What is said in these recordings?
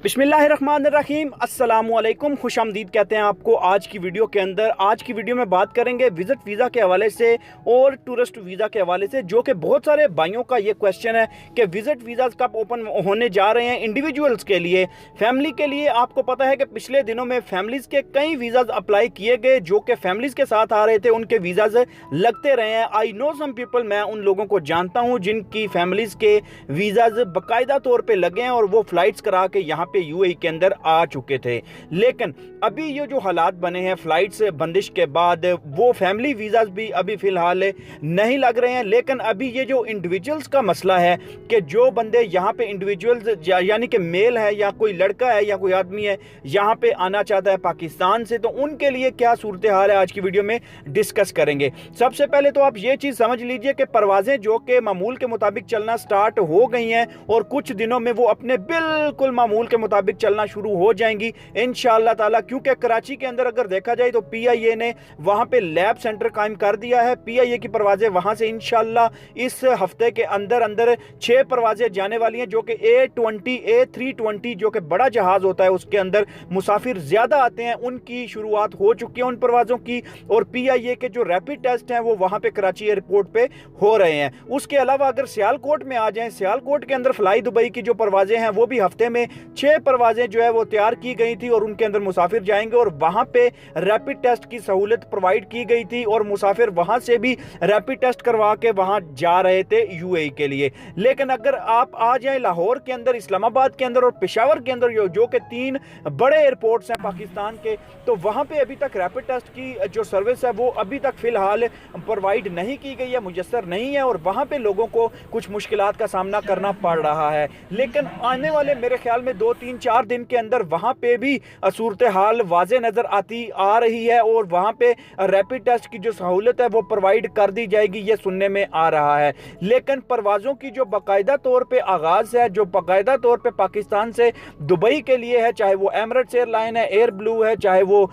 बिस्मिल्लाहिर्रहमानिर्रहीम अस्सलामुअलैकुम, खुशामदीद कहते हैं आपको आज की वीडियो के अंदर। आज की वीडियो में बात करेंगे विज़िट वीज़ा के हवाले से और टूरिस्ट वीज़ा के हवाले से, जो कि बहुत सारे भाइयों का ये क्वेश्चन है कि विज़िट वीज़ा कब ओपन होने जा रहे हैं इंडिविजुअल्स के लिए, फैमिली के लिए। आपको पता है कि पिछले दिनों में फैमिलीज़ के कई वीज़ाज़ अप्लाई किए गए जो कि फैमिलीज़ के साथ आ रहे थे, उनके वीज़ाज़ लगते रहे हैं। आई नो सम पीपल, मैं उन लोगों को जानता हूँ जिनकी फैमिलीज़ के वीज़ाज़ बाकायदा तौर पर लगे हैं और वो फ़्लाइट्स करा के यहाँ पे यूएई के अंदर आ चुके थे। लेकिन अभी ये जो हालात बने हैं फ्लाइट्स बंदिश के बाद, वो फैमिली वीज़ाज भी अभी फ़िलहाल नहीं लग रहे हैं। लेकिन अभी ये जो इंडिविजुअल्स का मसला है कि जो बंदे यहाँ पे इंडिविजुअल्स यानी कि मेल है या कोई लड़का है या कोई आदमी है यहाँ पे आना चाहता है पाकिस्तान से, तो उनके लिए क्या सूरत हाल है आज की वीडियो में डिस्कस करेंगे। सबसे पहले तो आप ये चीज़ समझ लीजिए कि परवाज़ें जो कि मामूल के मुताबिक चलना स्टार्ट हो गई हैं और कुछ दिनों में वो अपने बिल्कुल मामूल के मुताबिक चलना शुरू हो जाएंगी इंशाअल्लाह ताला। क्योंकि कराची के अंदर अगर देखा जाए तो पीआईए ने वहां पे लैब सेंटर कायम कर दिया है। पीआईए की परवाजें वहां से इंशाअल्लाह इस हफ्ते के अंदर अंदर 6 परवाजें जाने वाली हैं, जो कि A20 A320 जो कि बड़ा जहाज होता है उसके अंदर मुसाफिर ज्यादा आते हैं, उनकी शुरुआत हो चुकी है उन परवाजों की। और पीआईए के जो रैपिड टेस्ट हैं वो वहां पे कराची एयरपोर्ट पे हो रहे हैं। उसके अलावा अगर सियालकोट में आ जाएं, सियालकोट के अंदर फ्लाई दुबई की जो परवाजें हैं वो भी हफ्ते में 6 परवाजें जो है वो तैयार की गई थी और उनके अंदर मुसाफिर जाएंगे और वहां पे रैपिड टेस्ट की सहूलत प्रोवाइड की गई थी और मुसाफिर वहां से भी रैपिड टेस्ट करवा के वहां जा रहे थे यूएई के लिए। लेकिन अगर आप आ जाएं लाहौर के अंदर, इस्लामाबाद के अंदर और पेशावर के अंदर, जो कि 3 बड़े एयरपोर्ट्स हैं पाकिस्तान के, तो वहां पे अभी तक रैपिड टेस्ट की जो सर्विस है वो अभी तक फिलहाल प्रोवाइड नहीं की गई है, मुयस्सर नहीं है और वहां पे लोगों को कुछ मुश्किलात का सामना करना पड़ रहा है। लेकिन आने वाले मेरे ख्याल में 2-3-4 दिन के अंदर वहां पे भी सूरत हाल वाज़े नजर आ रही है और वहां पे रैपिड टेस्ट की जो सहूलत है वो प्रोवाइड कर दी जाएगी, ये सुनने में आ रहा है। लेकिन परवाज़ों की जो बाकायदा तौर पे आगाज़ है, जो बाकायदा तौर पे पाकिस्तान से दुबई के लिए है, चाहे वो एमिरेट्स एयरलाइन है, एयर ब्लू है, चाहे वो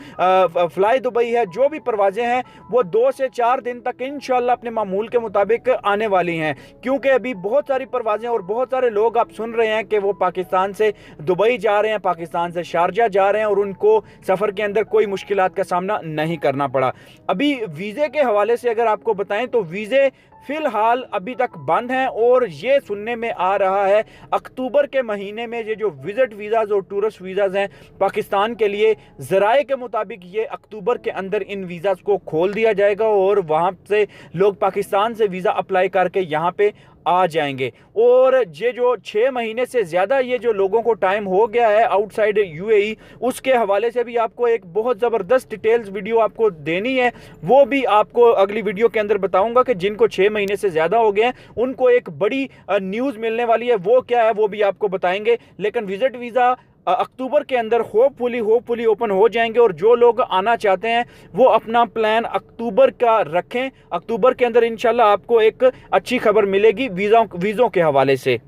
फ्लाई दुबई है, जो भी परवाज़ें हैं वो 2 से 4 दिन तक इंशाअल्लाह अपने मामूल के मुताबिक आने वाली हैं। क्योंकि अभी बहुत सारी परवाज़ें और बहुत सारे लोग आप सुन रहे हैं कि वो पाकिस्तान से दुबई जा रहे हैं, पाकिस्तान से शारजा जा रहे हैं और उनको सफ़र के अंदर कोई मुश्किलात का सामना नहीं करना पड़ा। अभी वीज़े के हवाले से अगर आपको बताएं तो वीज़े फिलहाल अभी तक बंद हैं और ये सुनने में आ रहा है अक्टूबर के महीने में ये जो विजिट वीज़ाज़ और टूरिस्ट वीज़ाज़ हैं पाकिस्तान के लिए, ज़राए के मुताबिक ये अक्टूबर के अंदर इन वीज़ाज़ को खोल दिया जाएगा और वहाँ से लोग पाकिस्तान से वीज़ा अप्लाई करके यहाँ पे आ जाएंगे। और ये जो 6 महीने से ज़्यादा ये जो लोगों को टाइम हो गया है आउटसाइड यूएई, उसके हवाले से भी आपको एक बहुत ज़बरदस्त डिटेल्स वीडियो आपको देनी है, वो भी आपको अगली वीडियो के अंदर बताऊंगा कि जिनको 6 महीने से ज़्यादा हो गए हैं उनको एक बड़ी न्यूज़ मिलने वाली है, वो क्या है वो भी आपको बताएंगे। लेकिन विजिट वीज़ा अक्टूबर के अंदर होपफुली ओपन हो जाएंगे और जो लोग आना चाहते हैं वो अपना प्लान अक्टूबर का रखें। अक्टूबर के अंदर इंशाल्लाह आपको एक अच्छी खबर मिलेगी वीज़ों के हवाले से।